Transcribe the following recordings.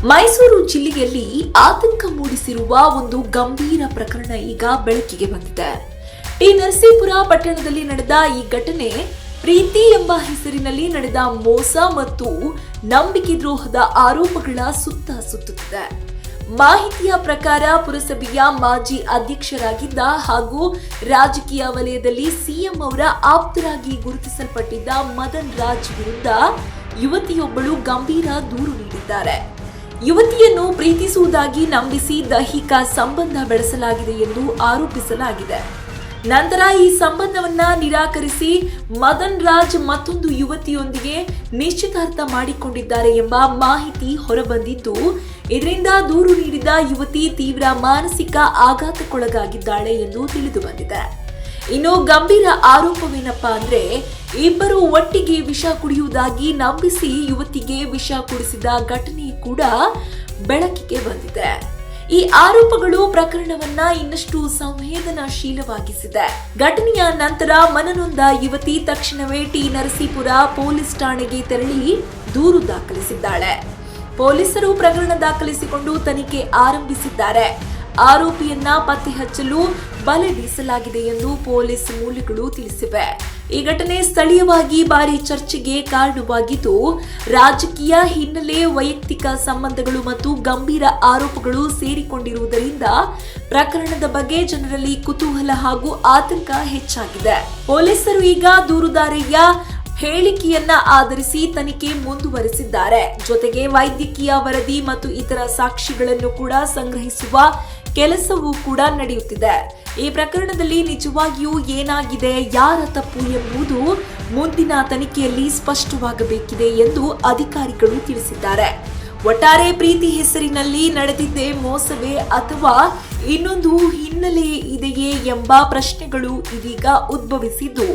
ಮೈಸೂರು ಜಿಲ್ಲೆಯಲ್ಲಿ ಆತಂಕ ಮೂಡಿಸಿರುವ ಒಂದು ಗಂಭೀರ ಪ್ರಕರಣ ಈಗ ಬೆಳಕಿಗೆ ಬಂದಿದೆ. ಟಿ ನರಸೀಪುರ ಪಟ್ಟಣದಲ್ಲಿ ನಡೆದ ಈ ಘಟನೆ ಪ್ರೀತಿ ಎಂಬ ಹೆಸರಿನಲ್ಲಿ ನಡೆದ ಮೋಸ ಮತ್ತು ನಂಬಿಕೆ ದ್ರೋಹದ ಆರೋಪಗಳ ಸುತ್ತ ಸುತ್ತುತ್ತಿದೆ. ಮಾಹಿತಿಯ ಪ್ರಕಾರ ಪುರಸಭೆಯ ಮಾಜಿ ಅಧ್ಯಕ್ಷರಾಗಿದ್ದ ಹಾಗೂ ರಾಜಕೀಯ ವಲಯದಲ್ಲಿ ಸಿಎಂ ಅವರ ಆಪ್ತರಾಗಿ ಗುರುತಿಸಲ್ಪಟ್ಟಿದ್ದ ಮದನ್ ರಾಜ್ ವಿರುದ್ಧ ಯುವತಿಯೊಬ್ಬಳು ಗಂಭೀರ ದೂರು ನೀಡಿದ್ದಾರೆ. ಯುವತಿಯನ್ನು ಪ್ರೀತಿಸುವುದಾಗಿ ನಂಬಿಸಿ ದೈಹಿಕ ಸಂಬಂಧ ಬೆಳೆಸಲಾಗಿದೆ ಎಂದು ಆರೋಪಿಸಲಾಗಿದೆ. ನಂತರ ಈ ಸಂಬಂಧವನ್ನ ನಿರಾಕರಿಸಿ ಮದನ್ ರಾಜ್ ಮತ್ತೊಂದು ಯುವತಿಯೊಂದಿಗೆ ನಿಶ್ಚಿತಾರ್ಥ ಮಾಡಿಕೊಂಡಿದ್ದಾರೆ ಎಂಬ ಮಾಹಿತಿ ಹೊರಬಂದಿದ್ದು, ಇದರಿಂದ ದೂರು ನೀಡಿದ ಯುವತಿ ತೀವ್ರ ಮಾನಸಿಕ ಆಘಾತಕ್ಕೊಳಗಾಗಿದ್ದಾಳೆ ಎಂದು ತಿಳಿದು ಬಂದಿದೆ. ಇನ್ನು ಗಂಭೀರ ಆರೋಪವೇನಪ್ಪಾ ಅಂದ್ರೆ, ಇಬ್ಬರು ಒಟ್ಟಿಗೆ ವಿಷ ಕುಡಿಯುವುದಾಗಿ ನಂಬಿಸಿ ಯುವತಿಗೆ ವಿಷ ಕುಡಿಸಿದ ಘಟನೆ ಕೂಡ ಬೆಳಕಿಗೆ ಬಂದಿದೆ. ಈ ಆರೋಪಗಳು ಪ್ರಕರಣವನ್ನ ಇನ್ನಷ್ಟು ಸಂವೇದನಾಶೀಲವಾಗಿಸಿದೆ. ಘಟನೆಯ ನಂತರ ಮನನೊಂದ ಯುವತಿ ತಕ್ಷಣವೇ ಟಿ ನರಸೀಪುರ ಪೊಲೀಸ್ ಠಾಣೆಗೆ ತೆರಳಿ ದೂರು ದಾಖಲಿಸಿದ್ದಾಳೆ. ಪೊಲೀಸರು ಪ್ರಕರಣ ದಾಖಲಿಸಿಕೊಂಡು ತನಿಖೆ ಆರಂಭಿಸಿದ್ದಾರೆ. ಆರೋಪಿಯನ್ನ ಪತ್ತೆ ಹಚ್ಚಲು ಬಲೆ ಬೀಸಲಾಗಿದೆ ಎಂದು ಪೊಲೀಸ್ ಮೂಲಗಳು ತಿಳಿಸಿವೆ. ಈ ಘಟನೆ ಸ್ಥಳೀಯವಾಗಿ ಭಾರಿ ಚರ್ಚೆಗೆ ಕಾರಣವಾಗಿದ್ದು, ರಾಜಕೀಯ ಹಿನ್ನೆಲೆ, ವೈಯಕ್ತಿಕ ಸಂಬಂಧಗಳು ಮತ್ತು ಗಂಭೀರ ಆರೋಪಗಳು ಸೇರಿಕೊಂಡಿರುವುದರಿಂದ ಪ್ರಕರಣದ ಬಗ್ಗೆ ಜನರಲ್ಲಿ ಕುತೂಹಲ ಹಾಗೂ ಆತಂಕ ಹೆಚ್ಚಾಗಿದೆ. ಪೊಲೀಸರು ಈಗ ದೂರುದಾರರ ಹೇಳಿಕೆಯನ್ನ ಆಧರಿಸಿ ತನಿಖೆ ಮುಂದುವರೆಸಿದ್ದಾರೆ. ಜೊತೆಗೆ ವೈದ್ಯಕೀಯ ವರದಿ ಮತ್ತು ಇತರ ಸಾಕ್ಷಿಗಳನ್ನು ಕೂಡ ಸಂಗ್ರಹಿಸುವ ಕೆಲಸವೂ ಕೂಡ ನಡೆಯುತ್ತಿದೆ. ಈ ಪ್ರಕರಣದಲ್ಲಿ ನಿಜವಾಗಿಯೂ ಏನಾಗಿದೆ, ಯಾರ ತಪ್ಪು ಎಂಬುದು ಮುಂದಿನ ತನಿಖೆಯಲ್ಲಿ ಸ್ಪಷ್ಟವಾಗಬೇಕಿದೆ ಎಂದು ಅಧಿಕಾರಿಗಳು ತಿಳಿಸಿದ್ದಾರೆ. ಒಟ್ಟಾರೆ ಪ್ರೀತಿ ಹೆಸರಿನಲ್ಲಿ ನಡೆದಿದ್ದೇ ಮೋಸವೇ ಅಥವಾ ಇನ್ನೊಂದು ಹಿನ್ನೆಲೆ ಇದೆಯೇ ಎಂಬ ಪ್ರಶ್ನೆಗಳು ಇದೀಗ ಉದ್ಭವಿಸಿದ್ದು,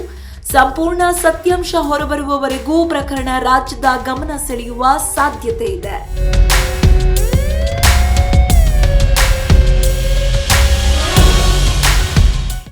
ಸಂಪೂರ್ಣ ಸತ್ಯಾಂಶ ಹೊರಬರುವವರೆಗೂ ಪ್ರಕರಣ ರಾಜ್ಯದ ಗಮನ ಸೆಳೆಯುವ ಸಾಧ್ಯತೆ ಇದೆ.